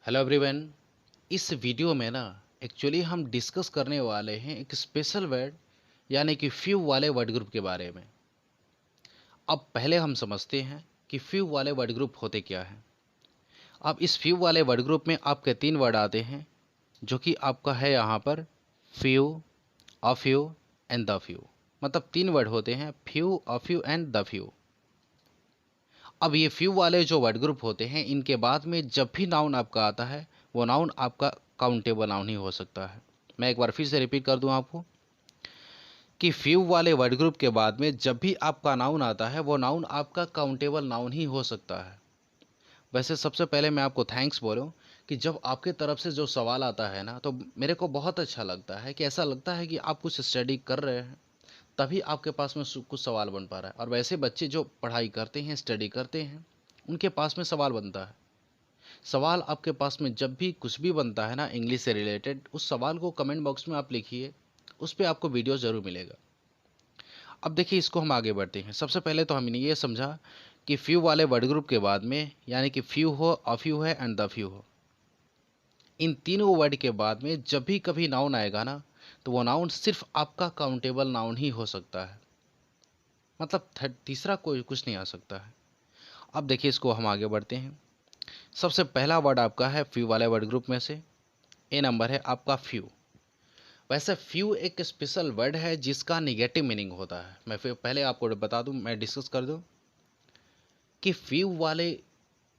Hello everyone. इस video में ना एक्चुअली हम डिस्कस करने वाले हैं एक स्पेशल वर्ड यानी कि फ्यू वाले वर्ड ग्रुप के बारे में। अब पहले हम समझते हैं कि फ्यू वाले वर्ड ग्रुप होते क्या हैं। अब इस फ्यू वाले वर्ड ग्रुप में आपके तीन वर्ड आते हैं जो कि आपका है यहाँ पर few, a few and the few. मतलब तीन वर्ड होते हैं few, a few and the few. अब ये फ्यू वाले जो वर्ड ग्रुप होते हैं इनके बाद में जब भी नाउन आपका आता है वो नाउन आपका काउंटेबल नाउन ही हो सकता है। मैं एक बार फिर से रिपीट कर दूं आपको कि फ्यू वाले वर्ड ग्रुप के बाद में जब भी आपका नाउन आता है वो नाउन आपका काउंटेबल नाउन ही हो सकता है। वैसे सबसे पहले मैं आपको थैंक्स बोलूं कि जब आपके तरफ से जो सवाल आता है ना तो मेरे को बहुत अच्छा लगता है कि ऐसा लगता है कि आप कुछ स्टडी कर रहे हैं तभी आपके पास में कुछ सवाल बन पा रहा है। और वैसे बच्चे जो पढ़ाई करते हैं, स्टडी करते हैं, उनके पास में सवाल बनता है। सवाल आपके पास में जब भी कुछ भी बनता है ना इंग्लिश से रिलेटेड, उस सवाल को कमेंट बॉक्स में आप लिखिए, उस पर आपको वीडियो ज़रूर मिलेगा। अब देखिए इसको हम आगे बढ़ते हैं। सबसे पहले तो हमने ये समझा कि फ्यू वाले वर्ड ग्रुप के बाद में यानी कि फ्यू हो, अ फ्यू है एंड द फ्यू हो, इन तीनों वर्ड के बाद में जब भी कभी नाउन आएगा ना तो वो नाउन सिर्फ आपका काउंटेबल नाउन ही हो सकता है। मतलब तीसरा कोई कुछ नहीं आ सकता है। अब देखिए इसको हम आगे बढ़ते हैं। सबसे पहला वर्ड आपका है फ्यू वाले वर्ड ग्रुप में से, ए नंबर है आपका फ्यू। वैसे फ्यू एक स्पेशल वर्ड है जिसका निगेटिव मीनिंग होता है। मैं फिर पहले आपको बता दूं, मैं डिस्कस कर दूं कि फ्यू वाले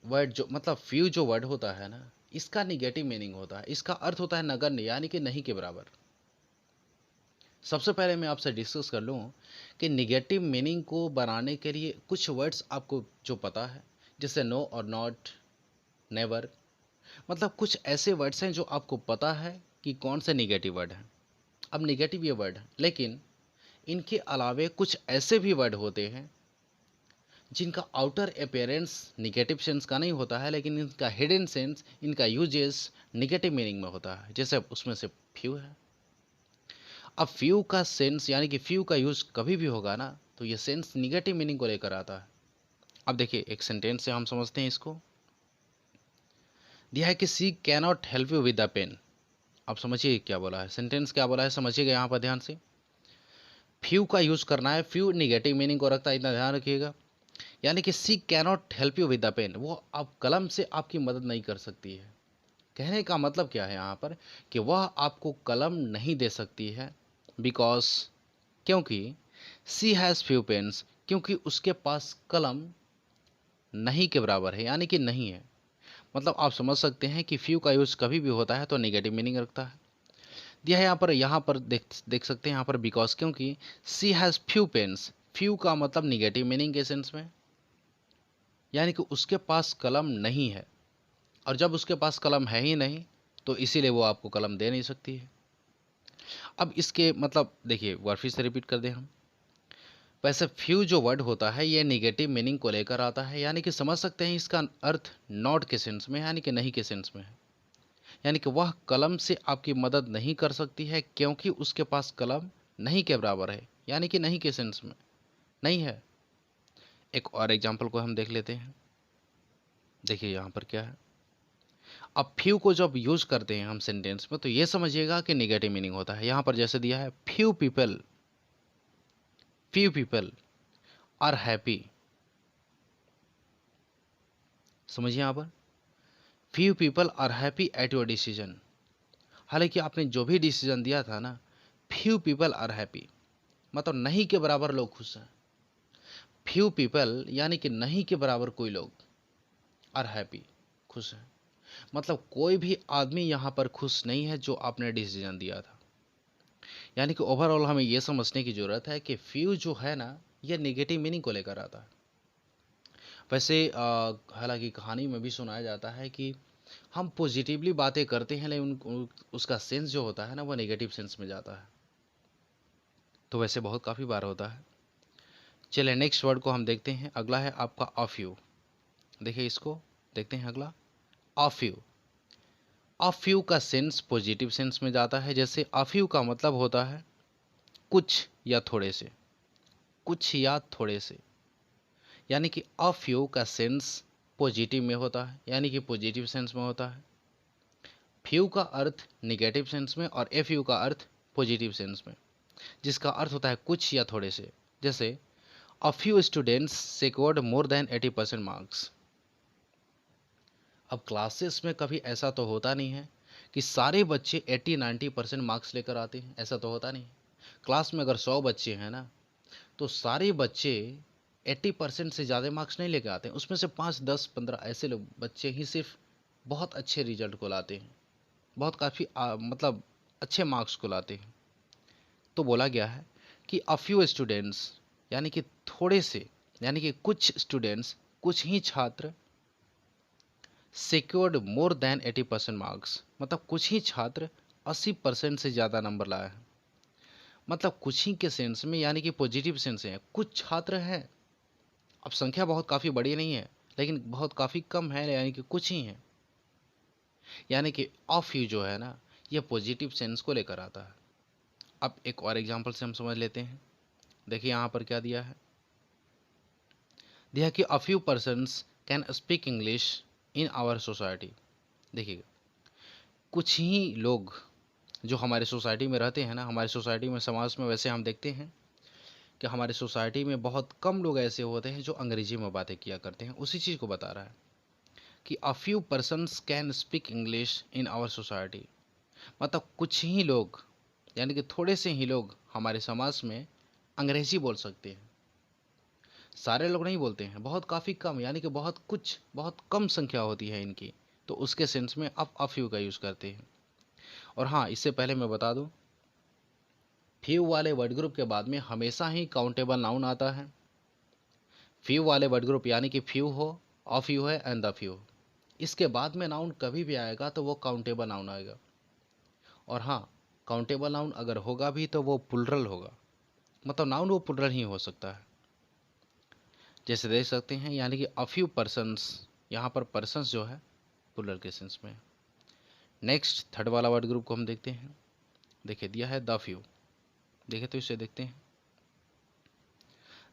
वर्ड जो मतलब फ्यू जो वर्ड होता है ना, इसका निगेटिव मीनिंग होता है। इसका अर्थ होता है नगण्य यानी कि नहीं के बराबर। सबसे पहले मैं आपसे डिस्कस कर लूं कि निगेटिव मीनिंग को बनाने के लिए कुछ वर्ड्स आपको जो पता है, जैसे नो और नॉट, नेवर, मतलब कुछ ऐसे वर्ड्स हैं जो आपको पता है कि कौन से निगेटिव वर्ड हैं। अब निगेटिव ये वर्ड है, लेकिन इनके अलावे कुछ ऐसे भी वर्ड होते हैं जिनका आउटर अपेयरेंस निगेटिव सेंस का नहीं होता है, लेकिन इनका हिडन सेंस, इनका यूजेस निगेटिव मीनिंग में होता है। जैसे उसमें से फ्यू है। अब फ्यू का सेंस यानी कि फ्यू का यूज कभी भी होगा ना तो ये सेंस निगेटिव मीनिंग को लेकर आता है। अब देखिए एक सेंटेंस से हम समझते हैं इसको। दिया है कि she cannot help you with the pain. अब समझिए क्या बोला है, सेंटेंस क्या बोला है, समझिएगा यहाँ पर ध्यान से। फ्यू का यूज करना है, फ्यू निगेटिव मीनिंग को रखता है, इतना ध्यान रखिएगा। यानी कि she cannot help you with the pain, वो आप कलम से आपकी मदद नहीं कर सकती है। कहने का मतलब क्या है यहाँ पर कि वह आपको कलम नहीं दे सकती है। बिकॉज, क्योंकि सी हैज़ फ्यू पेन्स, क्योंकि उसके पास कलम नहीं के बराबर है यानी कि नहीं है। मतलब आप समझ सकते हैं कि फ्यू का यूज़ कभी भी होता है तो नेगेटिव मीनिंग रखता है। दिया है यहाँ पर देख देख सकते हैं यहाँ पर बिकॉज, क्योंकि सी हैज़ फ्यू पेन्स, फ्यू का मतलब निगेटिव मीनिंग के सेंस में, यानी कि उसके पास कलम नहीं है। और जब उसके पास कलम है ही नहीं तो इसीलिए वो आपको कलम दे नहीं सकती है। अब इसके मतलब देखिए वर्ड फिर से रिपीट कर दें हम। वैसे फ्यू जो वर्ड होता है ये निगेटिव मीनिंग को लेकर आता है, यानी कि समझ सकते हैं इसका अर्थ नॉट के सेंस में यानी कि नहीं के सेंस में है। यानी कि वह कलम से आपकी मदद नहीं कर सकती है क्योंकि उसके पास कलम नहीं के बराबर है, यानी कि नहीं के सेंस में नहीं है। एक और एग्जांपल को हम देख लेते हैं। देखिए यहाँ पर क्या है। अब फ्यू को जब यूज करते हैं हम सेंटेंस में तो ये समझिएगा कि निगेटिव मीनिंग होता है। यहाँ पर जैसे दिया है फ्यू पीपल आर हैप्पी। समझिए यहाँ पर few people are happy at your decision. हालांकि आपने जो भी डिसीजन दिया था ना, फ्यू पीपल आर हैप्पी, मतलब नहीं के बराबर लोग खुश हैं। फ्यू पीपल यानी कि नहीं के बराबर कोई लोग, आर हैप्पी, खुश हैं। मतलब कोई भी आदमी यहाँ पर खुश नहीं है जो आपने डिसीजन दिया था। यानी कि ओवरऑल हमें यह समझने की जरूरत है कि फ्यू जो है ना यह नेगेटिव मीनिंग को लेकर आता है। वैसे हालांकि कहानी में भी सुनाया जाता है कि हम पॉजिटिवली बातें करते हैं लेकिन उसका सेंस जो होता है ना वो नेगेटिव सेंस में जाता है। तो वैसे बहुत काफ़ी बार होता है। चलिए नेक्स्ट वर्ड को हम देखते हैं। अगला है आपका ऑफ यू। देखिए इसको देखते हैं अगला, ऑफ यू। ऑफ यू का सेंस पॉजिटिव सेंस में जाता है। जैसे ऑफ यू का मतलब होता है कुछ या थोड़े से, कुछ या थोड़े से। यानी कि ऑफ यू का सेंस पॉजिटिव में होता है, यानी कि पॉजिटिव सेंस में होता है। फ्यू का अर्थ निगेटिव सेंस में और ए फ्यू का अर्थ पॉजिटिव सेंस में, जिसका अर्थ होता है कुछ या थोड़े से। जैसे a few students secured more than 80% marks. अब क्लासेस में कभी ऐसा तो होता नहीं है कि सारे बच्चे 80-90% मार्क्स लेकर आते हैं, ऐसा तो होता नहीं। क्लास में अगर 100 बच्चे हैं ना, तो सारे बच्चे 80% से ज़्यादा मार्क्स नहीं लेकर आते हैं। उसमें से 5, 10, 15 ऐसे लोग बच्चे ही सिर्फ बहुत अच्छे रिजल्ट को लाते हैं, बहुत काफ़ी मतलब अच्छे मार्क्स को लाते हैं। तो बोला गया है कि अ फ्यू स्टूडेंट्स, यानी कि थोड़े से, यानी कि कुछ स्टूडेंट्स, कुछ ही छात्र सिक्योर्ड मोर देन 80% मार्क्स, मतलब कुछ ही छात्र 80% से ज़्यादा नंबर लाए हैं। मतलब कुछ ही के सेंस में, यानी कि पॉजिटिव सेंस है, कुछ छात्र हैं। अब संख्या बहुत काफ़ी बड़ी नहीं है, लेकिन बहुत काफ़ी कम है, यानी कि कुछ ही हैं। यानी कि ऑफ यू जो है ना, ये पॉजिटिव सेंस को लेकर आता है। अब एक और एग्जांपल से हम समझ लेते हैं। देखिए यहाँ पर क्या दिया है, दिया कि a few persons can speak English in our society. देखिए कुछ ही लोग जो हमारे सोसाइटी में रहते हैं ना, हमारे सोसाइटी में, समाज में वैसे हम देखते हैं कि हमारे सोसाइटी में बहुत कम लोग ऐसे होते हैं जो अंग्रेजी में बातें किया करते हैं। उसी चीज़ को बता रहा है कि a few persons can speak English in our society, मतलब कुछ ही लोग, यानी कि थोड़े से ही लोग हमारे समाज में अंग्रेजी बोल सकते हैं। सारे लोग नहीं बोलते हैं, बहुत काफ़ी कम, यानी कि बहुत कुछ, बहुत कम संख्या होती है इनकी। तो उसके सेंस में आप अ फ्यू का यूज़ करते हैं। और हाँ, इससे पहले मैं बता दूं, फ्यू वाले वर्ड ग्रुप के बाद में हमेशा ही काउंटेबल नाउन आता है। फ्यू वाले वर्ड ग्रुप, यानी कि फ्यू हो, अ फ्यू है एंड द फ्यू, इसके बाद में नाउन कभी भी आएगा तो वो काउंटेबल नाउन आएगा। और हाँ, काउंटेबल नाउन अगर होगा भी तो वो प्लुरल होगा, मतलब नाउन वो प्लुरल ही हो सकता है। जैसे देख सकते हैं, यानी कि अ फ्यू पर्सन्स, यहाँ पर पर्सन्स जो है प्लुरल के सेंस में। नेक्स्ट थर्ड वाला वर्ड ग्रुप को हम देखते हैं। देखिए दिया है द फ्यू। देखिए तो इसे देखते हैं।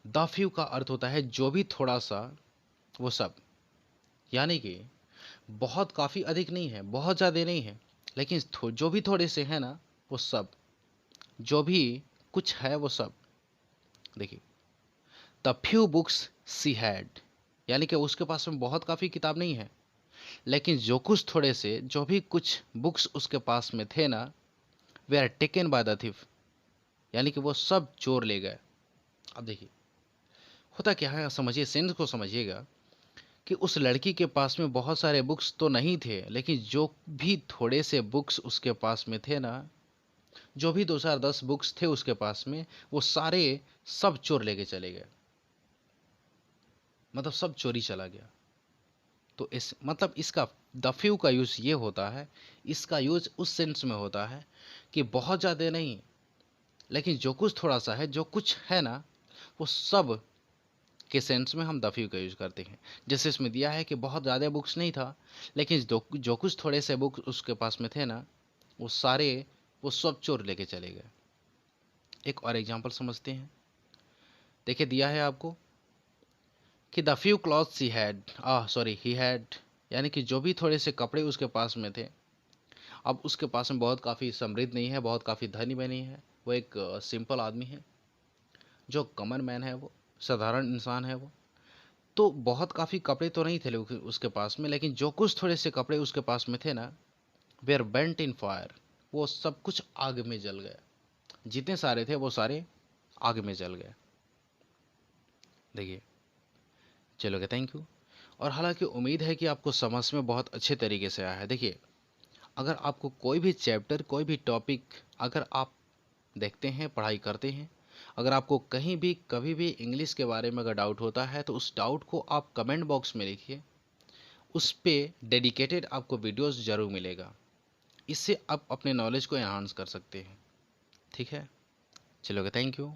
द फ्यू का अर्थ होता है जो भी थोड़ा सा वो सब, यानी कि बहुत काफ़ी अधिक नहीं है, बहुत ज़्यादा नहीं है, लेकिन जो भी थोड़े से है ना वो सब, जो भी कुछ है वो सब। देखिए the few books she had, यानी कि उसके पास में बहुत काफ़ी किताब नहीं है, लेकिन जो कुछ थोड़े से, जो भी कुछ बुक्स उसके पास में थे ना, they are taken by the thief, यानी कि वो सब चोर ले गए। अब देखिए होता क्या है, समझिए, सेंस को समझिएगा कि उस लड़की के पास में बहुत सारे बुक्स तो नहीं थे, लेकिन जो भी थोड़े से बुक्स उसके पास में थे ना, जो भी 2010 बुक्स थे उसके पास में, वो सारे सब चोर लेके चले गए, मतलब सब चोरी चला गया। तो इस मतलब इसका द फ्यू का यूज़ ये होता है, इसका यूज़ उस सेंस में होता है कि बहुत ज़्यादा नहीं, लेकिन जो कुछ थोड़ा सा है, जो कुछ है ना, वो सब के सेंस में हम द फ्यू का यूज़ करते हैं। जैसे इसमें दिया है कि बहुत ज़्यादा बुक्स नहीं था, लेकिन जो कुछ थोड़े से बुक्स उसके पास में थे ना, वो सारे, वो सब चोर लेके चले गए। एक और एग्जांपल समझते हैं। देखिए दिया है आपको कि the few clothes he had, यानी कि जो भी थोड़े से कपड़े उसके पास में थे। अब उसके पास में बहुत काफ़ी समृद्ध नहीं है, बहुत काफ़ी धनी भी नहीं है, वो एक सिंपल आदमी है, जो कॉमन मैन है, वो साधारण इंसान है वो। तो बहुत काफ़ी कपड़े तो नहीं थे उसके पास में, लेकिन जो कुछ थोड़े से कपड़े उसके पास में थे ना, वेयर बेंट इन फायर, वो सब कुछ आग में जल गए। जितने सारे थे वो सारे आग में जल गए। देखिए, चलोगे, थैंक यू। और हालांकि उम्मीद है कि आपको समझ में बहुत अच्छे तरीके से आया है। देखिए, अगर आपको कोई भी चैप्टर, कोई भी टॉपिक अगर आप देखते हैं, पढ़ाई करते हैं, अगर आपको कहीं भी कभी भी इंग्लिश के बारे में अगर डाउट होता है, तो उस डाउट को आप कमेंट बॉक्स में लिखिए। उस पे डेडिकेटेड आपको वीडियोस ज़रूर मिलेगा। इससे आप अपने नॉलेज को एनहांस कर सकते हैं। ठीक है, चलोगे, थैंक यू।